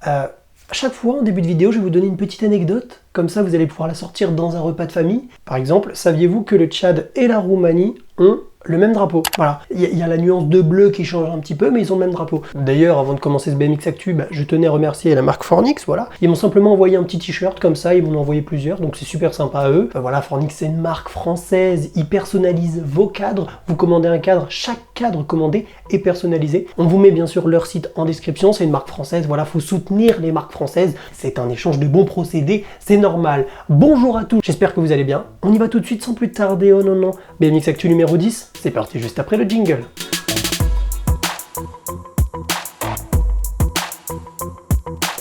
À chaque fois, en début de vidéo, je vais vous donner une petite anecdote, comme ça vous allez pouvoir la sortir dans un repas de famille. Par exemple, saviez-vous que le Tchad et la Roumanie ont le même drapeau? Voilà, il y a la nuance de bleu qui change un petit peu, mais ils ont le même drapeau. D'ailleurs, avant de commencer ce BMX Actu, je tenais à remercier la marque Fornix, voilà. Ils m'ont simplement envoyé un petit t-shirt comme ça, ils m'en ont envoyé plusieurs, donc c'est super sympa à eux. Voilà, Fornix c'est une marque française, ils personnalisent vos cadres. Vous commandez un cadre, chaque cadre commandé est personnalisé. On vous met bien sûr leur site en description, c'est une marque française, voilà, faut soutenir les marques françaises. C'est un échange de bons procédés, c'est normal. Bonjour à tous, j'espère que vous allez bien. On y va tout de suite sans plus tarder, oh non non. BMX Actu numéro 10, c'est parti juste après le jingle.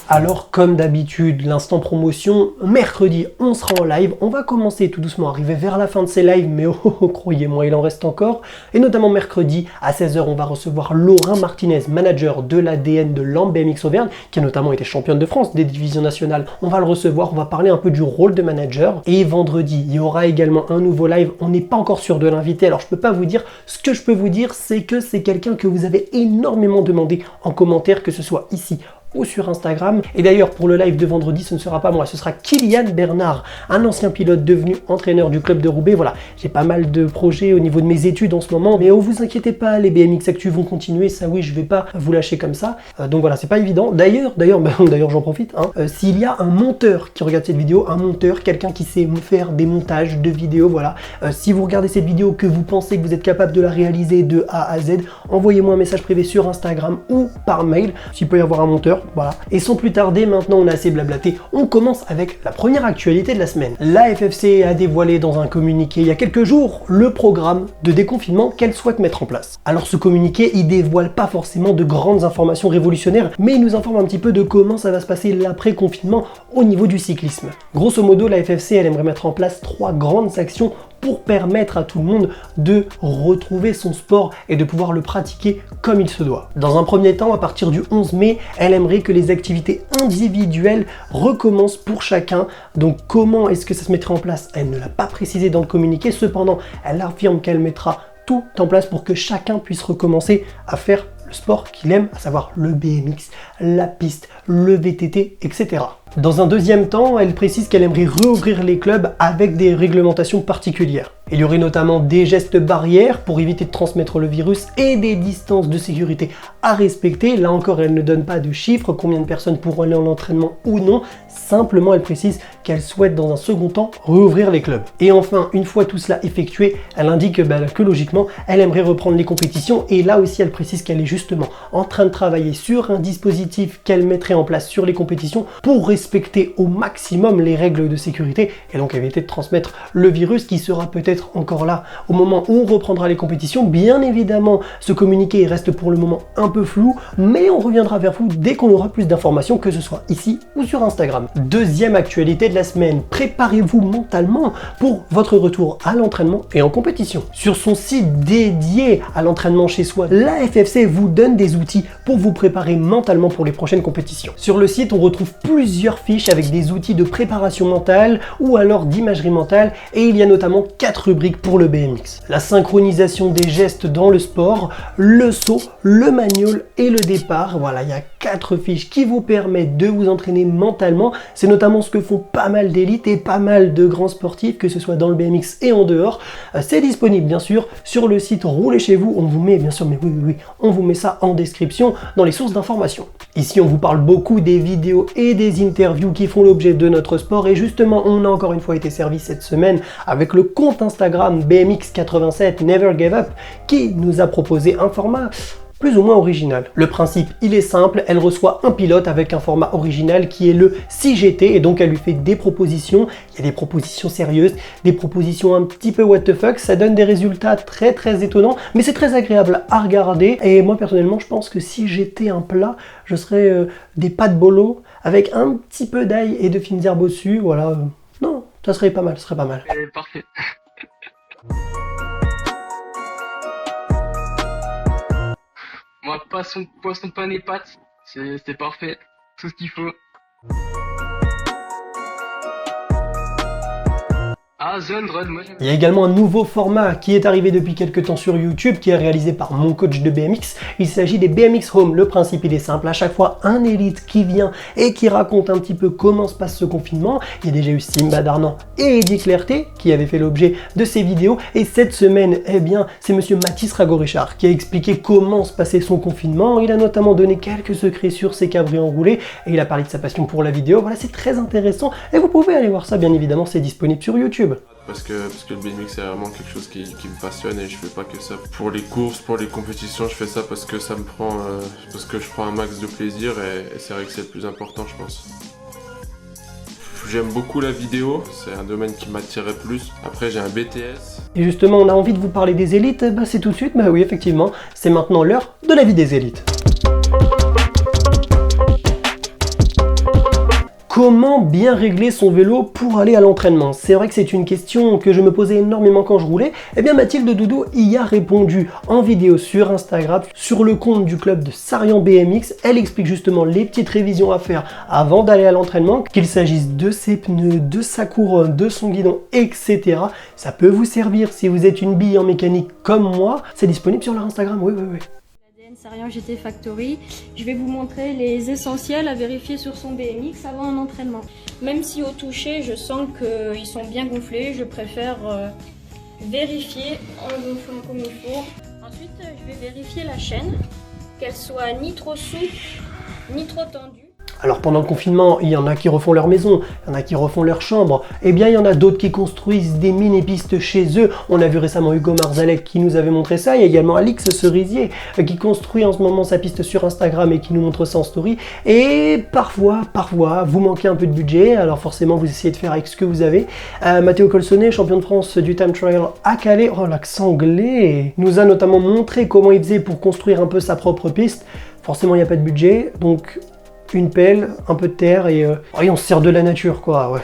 Alors comme d'habitude, l'instant promotion, mercredi on sera en live, on va commencer tout doucement, arriver vers la fin de ces lives, mais croyez-moi il en reste encore, et notamment mercredi à 16 h on va recevoir Laurin Martinez, manager de l'ADN de Lampe BMX Auvergne, qui a notamment été championne de France des divisions nationales. On va le recevoir, on va parler un peu du rôle de manager, et vendredi il y aura également un nouveau live, on n'est pas encore sûr de l'invité, alors je peux pas vous dire, ce que je peux vous dire c'est que c'est quelqu'un que vous avez énormément demandé en commentaire, que ce soit ici ou sur Instagram. Et d'ailleurs, pour le live de vendredi, ce ne sera pas moi, ce sera Kylian Bernard, un ancien pilote devenu entraîneur du club de Roubaix. Voilà, j'ai pas mal de projets au niveau de mes études en ce moment, mais vous inquiétez pas, les BMX Actu vont continuer, ça oui, je vais pas vous lâcher comme ça. Donc voilà, c'est pas évident. D'ailleurs, j'en profite, s'il y a un monteur qui regarde cette vidéo, un monteur, quelqu'un qui sait faire des montages de vidéos, voilà, si vous regardez cette vidéo, que vous pensez que vous êtes capable de la réaliser de A à Z, envoyez-moi un message privé sur Instagram ou par mail, s'il peut y avoir un monteur. Voilà. Et sans plus tarder, maintenant on a assez blablaté, on commence avec la première actualité de la semaine. La FFC a dévoilé dans un communiqué il y a quelques jours le programme de déconfinement qu'elle souhaite mettre en place. Alors ce communiqué, il dévoile pas forcément de grandes informations révolutionnaires, mais il nous informe un petit peu de comment ça va se passer l'après-confinement au niveau du cyclisme. Grosso modo, la FFC, elle aimerait mettre en place 3 grandes actions pour permettre à tout le monde de retrouver son sport et de pouvoir le pratiquer comme il se doit. Dans un premier temps, à partir du 11 mai, elle aimerait que les activités individuelles recommencent pour chacun. Donc comment est-ce que ça se mettrait en place? Elle ne l'a pas précisé dans le communiqué, cependant, elle affirme qu'elle mettra tout en place pour que chacun puisse recommencer à faire le sport qu'il aime, à savoir le BMX, la piste, le VTT, etc. Dans un deuxième temps, elle précise qu'elle aimerait rouvrir les clubs avec des réglementations particulières. Il y aurait notamment des gestes barrières pour éviter de transmettre le virus et des distances de sécurité à respecter. Là encore, elle ne donne pas de chiffres, combien de personnes pourront aller en entraînement ou non. Simplement, elle précise qu'elle souhaite dans un second temps rouvrir les clubs. Et enfin, une fois tout cela effectué, elle indique que logiquement, elle aimerait reprendre les compétitions. Et là aussi, elle précise qu'elle est justement en train de travailler sur un dispositif qu'elle mettrait en place sur les compétitions pour respecter au maximum les règles de sécurité et donc éviter de transmettre le virus qui sera peut-être encore là au moment où on reprendra les compétitions. Bien évidemment, ce communiqué reste pour le moment un peu flou, mais on reviendra vers vous dès qu'on aura plus d'informations, que ce soit ici ou sur Instagram. Deuxième actualité de la semaine, préparez-vous mentalement pour votre retour à l'entraînement et en compétition. Sur son site dédié à l'entraînement chez soi, la FFC vous donne des outils pour vous préparer mentalement pour les prochaines compétitions. Sur le site, on retrouve plusieurs fiches avec des outils de préparation mentale ou alors d'imagerie mentale, et il y a notamment 4 rubriques pour le BMX. La synchronisation des gestes dans le sport, le saut, le manual et le départ. Voilà, il y a 4 fiches qui vous permettent de vous entraîner mentalement. C'est notamment ce que font pas mal d'élites et pas mal de grands sportifs, que ce soit dans le BMX et en dehors. C'est disponible bien sûr sur le site Roulez chez vous. On vous met bien sûr, mais oui, on vous met ça en description dans les sources d'information. Ici, on vous parle beaucoup des vidéos et des interviews qui font l'objet de notre sport, et justement, on a encore une fois été servi cette semaine avec le compte Instagram BMX87 Never Give Up qui nous a proposé un format plus ou moins original. Le principe, il est simple, elle reçoit un pilote avec un format original qui est le 6GT, et donc elle lui fait des propositions. Il y a des propositions sérieuses, des propositions un petit peu what the fuck, ça donne des résultats très étonnants, mais c'est très agréable à regarder. Et moi personnellement, je pense que si j'étais un plat, je serais des pâtes bolo avec un petit peu d'ail et de fines herbes au-dessus, voilà. Non, ça serait pas mal, Parfait. Moi, poisson, pain et pâtes, c'est parfait. Tout ce qu'il faut. Ah, The Android, moi j'aime. Il y a également un nouveau format qui est arrivé depuis quelques temps sur YouTube, qui est réalisé par mon coach de BMX. Il s'agit des BMX Home. Le principe il est simple, à chaque fois un élite qui vient et qui raconte un petit peu comment se passe ce confinement. Il y a déjà eu Simba Darnan et Eddy Clerté qui avaient fait l'objet de ces vidéos. Et cette semaine, eh bien, c'est monsieur Mathis Rago-Richard qui a expliqué comment se passait son confinement. Il a notamment donné quelques secrets sur ses cabris enroulés et il a parlé de sa passion pour la vidéo. Voilà, c'est très intéressant et vous pouvez aller voir ça, bien évidemment, c'est disponible sur YouTube. Parce que le BMX c'est vraiment quelque chose qui me passionne et je fais pas que ça pour les courses, pour les compétitions, je fais ça parce que ça me prend, parce que je prends un max de plaisir et c'est vrai que c'est le plus important je pense. J'aime beaucoup la vidéo, c'est un domaine qui m'attirait plus. Après j'ai un BTS. Et justement on a envie de vous parler des élites, bah c'est tout de suite, bah oui effectivement, c'est maintenant l'heure de la vie des élites. Comment bien régler son vélo pour aller à l'entraînement? C'est vrai que c'est une question que je me posais énormément quand je roulais. Eh bien Mathilde Doudou y a répondu en vidéo sur Instagram, sur le compte du club de Sarian BMX. Elle explique justement les petites révisions à faire avant d'aller à l'entraînement, qu'il s'agisse de ses pneus, de sa couronne, de son guidon, etc. Ça peut vous servir si vous êtes une bille en mécanique comme moi. C'est disponible sur leur Instagram, oui. Sarian GT Factory. Je vais vous montrer les essentiels à vérifier sur son BMX avant un entraînement. Même si au toucher je sens qu'ils sont bien gonflés, je préfère vérifier en gonflant comme il faut. Ensuite je vais vérifier la chaîne, qu'elle soit ni trop souple ni trop tendue. Alors pendant le confinement, il y en a qui refont leur maison, il y en a qui refont leur chambre, et bien il y en a d'autres qui construisent des mini-pistes chez eux. On a vu récemment Hugo Marzalek qui nous avait montré ça, il y a également Alix Cerisier qui construit en ce moment sa piste sur Instagram et qui nous montre ça en story. Et parfois, vous manquez un peu de budget, alors forcément vous essayez de faire avec ce que vous avez. Matteo Colsonnet, champion de France du time trial à Calais, oh l'accent anglais, nous a notamment montré comment il faisait pour construire un peu sa propre piste. Forcément il n'y a pas de budget, donc une pelle, un peu de terre et on se sert de la nature quoi, ouais.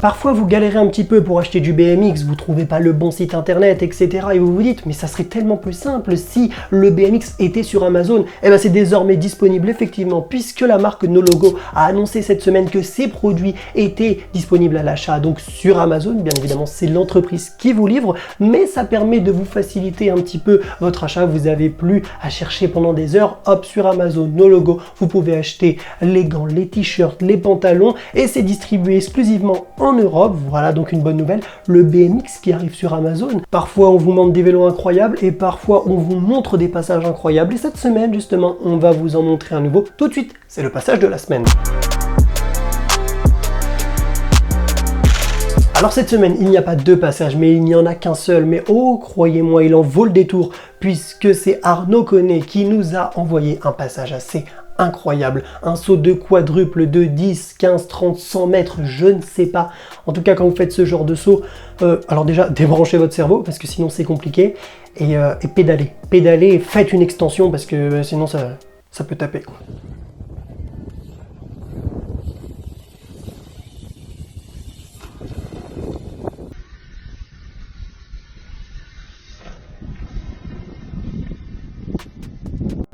Parfois vous galérez un petit peu pour acheter du BMX, vous trouvez pas le bon site internet, etc. Et vous vous dites, mais ça serait tellement plus simple si le BMX était sur Amazon. Et bien c'est désormais disponible effectivement, puisque la marque No Logo a annoncé cette semaine que ses produits étaient disponibles à l'achat. Donc sur Amazon, bien évidemment c'est l'entreprise qui vous livre, mais ça permet de vous faciliter un petit peu votre achat. Vous n'avez plus à chercher pendant des heures, hop sur Amazon, No Logo, vous pouvez acheter les gants, les t-shirts, les pantalons, et c'est distribué exclusivement en Europe. Voilà donc une bonne nouvelle, le BMX qui arrive sur Amazon. Parfois on vous montre des vélos incroyables et parfois on vous montre des passages incroyables, et cette semaine justement on va vous en montrer un nouveau. Tout de suite, c'est le passage de la semaine. Alors cette semaine, il n'y a pas deux passages, mais il n'y en a qu'un seul. Mais oh, croyez-moi, il en vaut le détour, puisque c'est Arnaud Connet qui nous a envoyé un passage assez incroyable. Un saut de quadruple de 10, 15, 30, 100 mètres, je ne sais pas. En tout cas, quand vous faites ce genre de saut, alors déjà, débranchez votre cerveau, parce que sinon c'est compliqué, et pédalez. Pédalez, faites une extension, parce que sinon ça peut taper, quoi.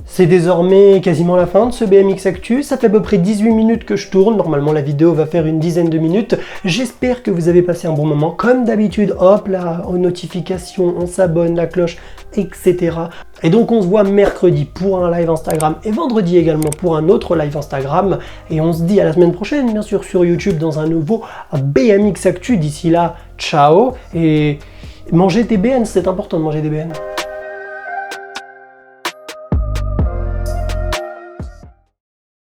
C'est désormais quasiment la fin de ce BMX Actu, ça fait à peu près 18 minutes que je tourne, normalement la vidéo va faire une dizaine de minutes. J'espère que vous avez passé un bon moment, comme d'habitude, hop là, aux notifications, on s'abonne, la cloche, etc. Et donc on se voit mercredi pour un live Instagram et vendredi également pour un autre live Instagram. Et on se dit à la semaine prochaine, bien sûr, sur YouTube dans un nouveau BMX Actu. D'ici là, ciao, et mangez des BN, c'est important de manger des BN.